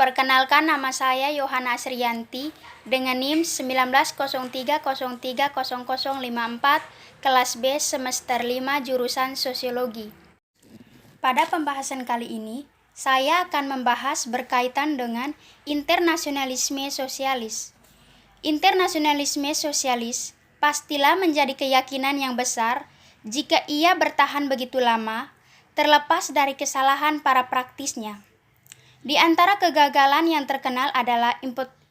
Perkenalkan, nama saya Yohana Asriyanti dengan NIM 1903030054, kelas B semester 5 jurusan Sosiologi. Pada pembahasan kali ini, saya akan membahas berkaitan dengan internasionalisme sosialis. Internasionalisme sosialis pastilah menjadi keyakinan yang besar jika ia bertahan begitu lama, terlepas dari kesalahan para praktisnya. Di antara kegagalan yang terkenal adalah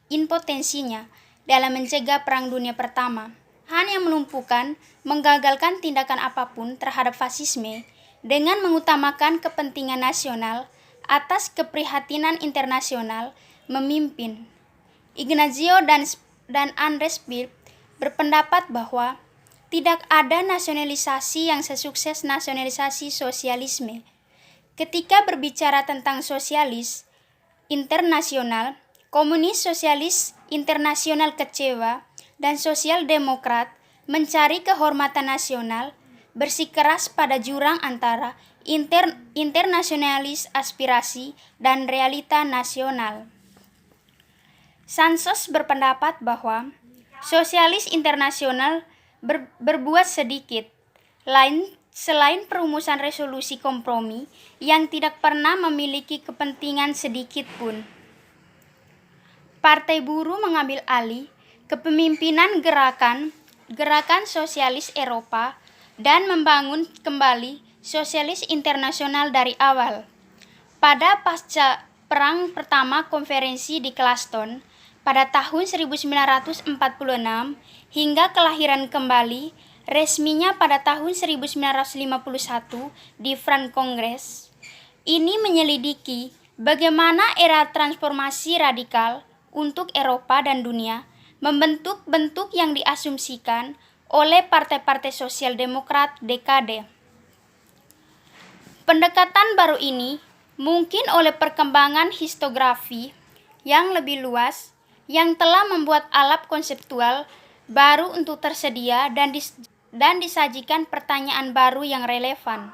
impotensinya dalam mencegah Perang Dunia Pertama. Han yang melumpuhkan, menggagalkan tindakan apapun terhadap fasisme dengan mengutamakan kepentingan nasional atas keprihatinan internasional memimpin. Ignazio dan Andres Birk berpendapat bahwa tidak ada nasionalisasi yang sesukses nasionalisasi sosialisme. Ketika berbicara tentang sosialis internasional, komunis sosialis internasional kecewa, dan sosial demokrat mencari kehormatan nasional, bersikeras pada jurang antara internasionalis aspirasi dan realita nasional. Sansos berpendapat bahwa sosialis internasional berbuat sedikit, selain perumusan resolusi kompromi yang tidak pernah memiliki kepentingan sedikit pun. Partai Buruh mengambil alih kepemimpinan gerakan sosialis Eropa dan membangun kembali sosialis internasional dari awal. Pada pasca Perang Pertama Konferensi di Glasgow pada tahun 1946 hingga kelahiran kembali resminya pada tahun 1951 di Front Congress. Ini menyelidiki bagaimana era transformasi radikal untuk Eropa dan dunia membentuk bentuk yang diasumsikan oleh partai-partai sosial demokrat dekade. Pendekatan baru ini mungkin oleh perkembangan historiografi yang lebih luas yang telah membuat alat konseptual baru untuk tersedia dan disajikan pertanyaan baru yang relevan.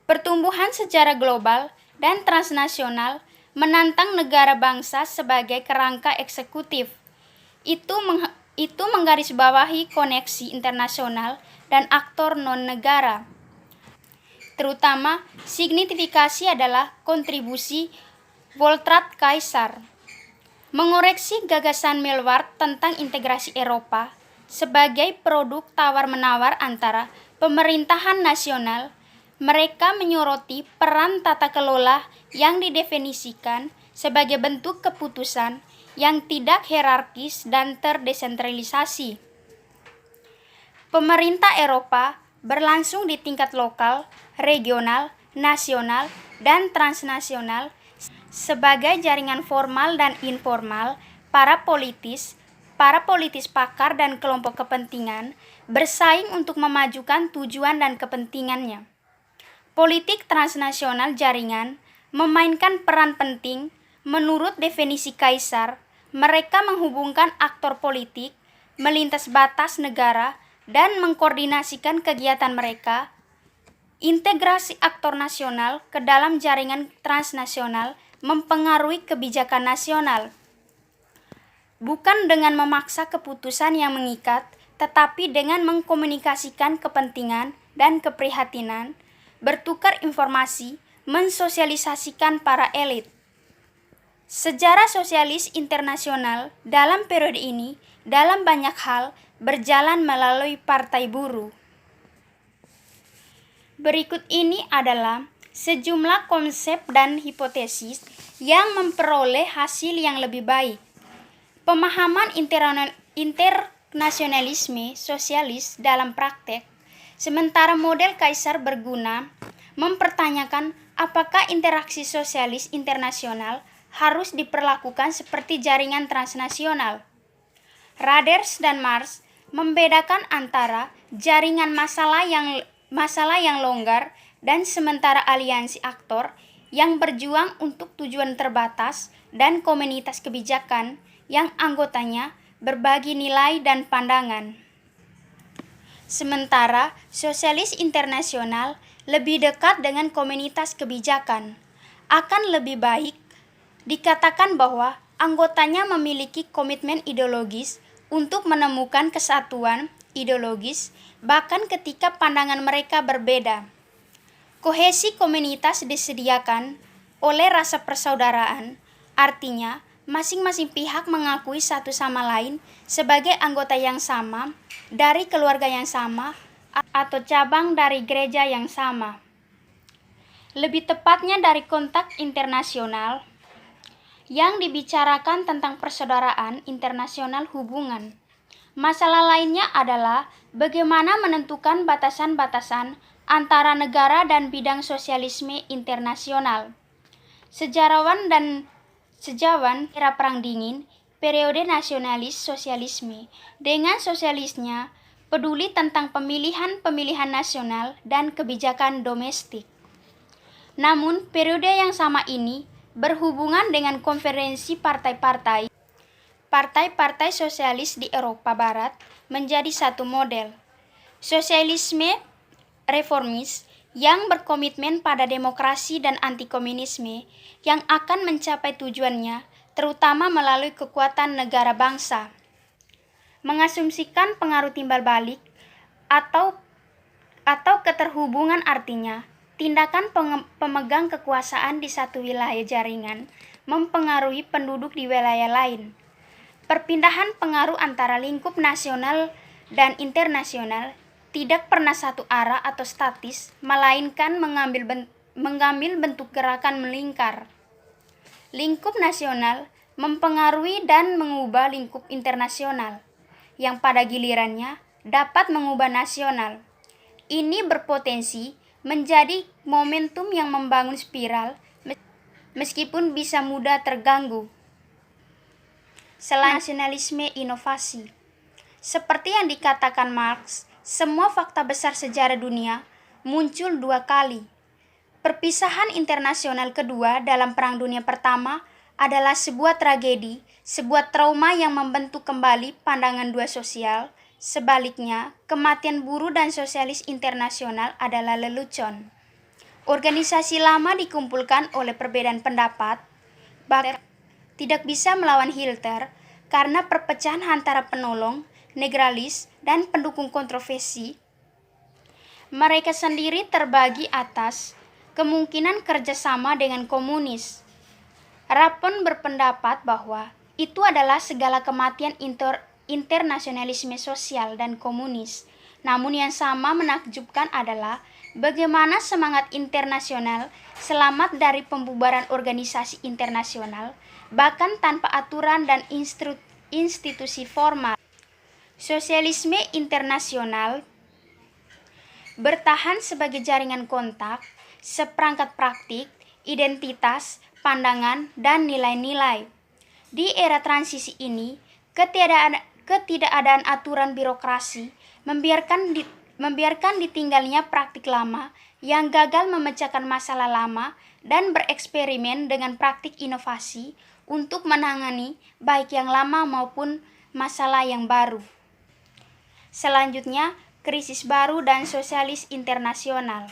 Pertumbuhan secara global dan transnasional menantang negara bangsa sebagai kerangka eksekutif. Itu menggarisbawahi koneksi internasional dan aktor non-negara. Terutama, signifikasi adalah kontribusi Voltaire Kaisar. Mengoreksi gagasan Melwart tentang integrasi Eropa sebagai produk tawar-menawar antara pemerintahan nasional, mereka menyoroti peran tata kelola yang didefinisikan sebagai bentuk keputusan yang tidak hierarkis dan terdesentralisasi. Pemerintah Eropa berlangsung di tingkat lokal, regional, nasional, dan transnasional sebagai jaringan formal dan informal para politis pakar dan kelompok kepentingan bersaing untuk memajukan tujuan dan kepentingannya. Politik transnasional jaringan memainkan peran penting. Menurut definisi Kaisar, mereka menghubungkan aktor politik melintas batas negara dan mengkoordinasikan kegiatan mereka. Integrasi aktor nasional ke dalam jaringan transnasional mempengaruhi kebijakan nasional, bukan dengan memaksa keputusan yang mengikat, tetapi dengan mengkomunikasikan kepentingan dan keprihatinan, bertukar informasi, mensosialisasikan para elit. Sejarah sosialis internasional dalam periode ini dalam banyak hal berjalan melalui Partai Buruh. Berikut ini adalah sejumlah konsep dan hipotesis yang memperoleh hasil yang lebih baik. Pemahaman internasionalisme sosialis dalam praktek, sementara model Kaisar berguna mempertanyakan apakah interaksi sosialis internasional harus diperlakukan seperti jaringan transnasional. Raders dan Marx membedakan antara jaringan masalah yang longgar dan sementara aliansi aktor yang berjuang untuk tujuan terbatas dan komunitas kebijakan yang anggotanya berbagi nilai dan pandangan. Sementara sosialis internasional lebih dekat dengan komunitas kebijakan, akan lebih baik dikatakan bahwa anggotanya memiliki komitmen ideologis untuk menemukan kesatuan ideologis bahkan ketika pandangan mereka berbeda. Kohesi komunitas disediakan oleh rasa persaudaraan, artinya masing-masing pihak mengakui satu sama lain sebagai anggota yang sama dari keluarga yang sama atau cabang dari gereja yang sama. Lebih tepatnya dari kontak internasional yang dibicarakan tentang persaudaraan internasional hubungan. Masalah lainnya adalah bagaimana menentukan batasan-batasan antara negara dan bidang sosialisme internasional. Sejarawan era Perang Dingin, periode nasionalis sosialisme, dengan sosialisnya peduli tentang pemilihan-pemilihan nasional dan kebijakan domestik. Namun, periode yang sama ini berhubungan dengan konferensi partai-partai sosialis di Eropa Barat menjadi satu model. Sosialisme reformis yang berkomitmen pada demokrasi dan anti-komunisme yang akan mencapai tujuannya terutama melalui kekuatan negara bangsa. Mengasumsikan pengaruh timbal balik atau keterhubungan artinya tindakan pemegang kekuasaan di satu wilayah jaringan mempengaruhi penduduk di wilayah lain. Perpindahan pengaruh antara lingkup nasional dan internasional tidak pernah satu arah atau statis, melainkan mengambil bentuk gerakan melingkar. Lingkup nasional mempengaruhi dan mengubah lingkup internasional, yang pada gilirannya dapat mengubah nasional. Ini berpotensi menjadi momentum yang membangun spiral, meskipun bisa mudah terganggu. Selain nasionalisme inovasi, seperti yang dikatakan Marx, semua fakta besar sejarah dunia muncul dua kali. Perpisahan internasional kedua dalam Perang Dunia Pertama adalah sebuah tragedi, sebuah trauma yang membentuk kembali pandangan dua sosial. Sebaliknya, kematian buruh dan sosialis internasional adalah lelucon. Organisasi lama dikumpulkan oleh perbedaan pendapat, bahkan tidak bisa melawan Hitler karena perpecahan antara penolong, netralis, dan pendukung kontroversi. Mereka sendiri terbagi atas kemungkinan kerjasama dengan komunis. Rapon berpendapat bahwa itu adalah segala kematian internasionalisme sosial dan komunis. Namun yang sama menakjubkan adalah bagaimana semangat internasional selamat dari pembubaran organisasi internasional, bahkan tanpa aturan dan institusi formal. Sosialisme internasional bertahan sebagai jaringan kontak, seperangkat praktik, identitas, pandangan, dan nilai-nilai. Di era transisi ini, ketidakadaan aturan birokrasi membiarkan ditinggalnya praktik lama yang gagal memecahkan masalah lama dan bereksperimen dengan praktik inovasi untuk menangani baik yang lama maupun masalah yang baru. Selanjutnya, krisis baru dan sosialis internasional.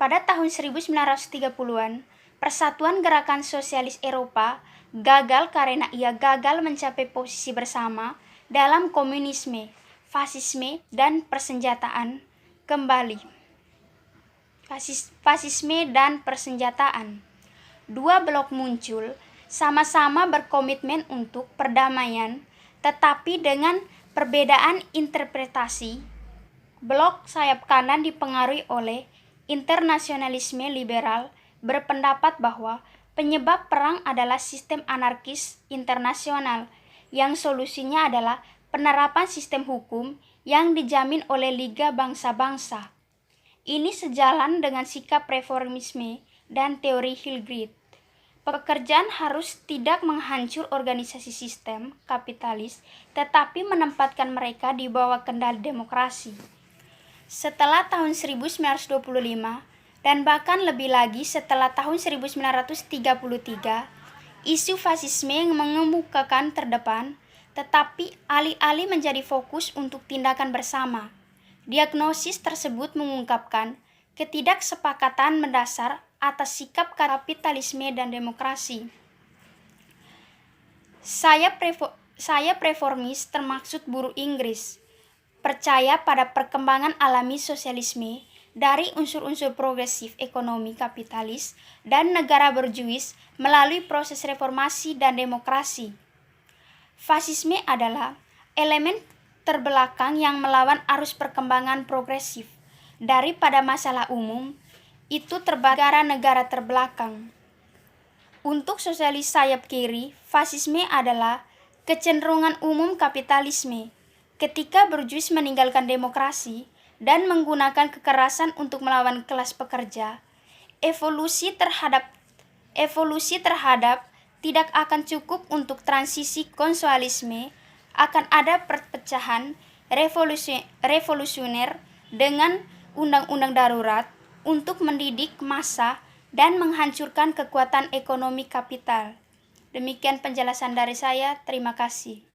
Pada tahun 1930-an, Persatuan Gerakan Sosialis Eropa gagal karena ia gagal mencapai posisi bersama dalam komunisme, fasisme, dan persenjataan kembali. Fasisme dan persenjataan. Dua blok muncul, sama-sama berkomitmen untuk perdamaian, tetapi dengan perbedaan interpretasi. Blok sayap kanan dipengaruhi oleh internasionalisme liberal berpendapat bahwa penyebab perang adalah sistem anarkis internasional yang solusinya adalah penerapan sistem hukum yang dijamin oleh Liga Bangsa-Bangsa. Ini sejalan dengan sikap reformisme dan teori Hilgrid. Pekerjaan harus tidak menghancur organisasi sistem kapitalis, tetapi menempatkan mereka di bawah kendali demokrasi. Setelah tahun 1925, dan bahkan lebih lagi setelah tahun 1933, isu fasisme mengemukakan terdepan, tetapi alih-alih menjadi fokus untuk tindakan bersama. Diagnosis tersebut mengungkapkan ketidaksepakatan mendasar atas sikap kapitalisme dan demokrasi. Saya preformis termaksud buruh Inggris, percaya pada perkembangan alami sosialisme dari unsur-unsur progresif ekonomi kapitalis dan negara berjuis melalui proses reformasi dan demokrasi. Fasisme adalah elemen terbelakang yang melawan arus perkembangan progresif. Daripada masalah umum, itu negara terbelakang. Untuk sosialis sayap kiri, fasisme adalah kecenderungan umum kapitalisme ketika berjuis meninggalkan demokrasi dan menggunakan kekerasan untuk melawan kelas pekerja. Evolusi terhadap tidak akan cukup untuk transisi konsualisme, akan ada perpecahan revolusioner dengan undang-undang darurat untuk mendidik massa dan menghancurkan kekuatan ekonomi kapital. Demikian penjelasan dari saya, terima kasih.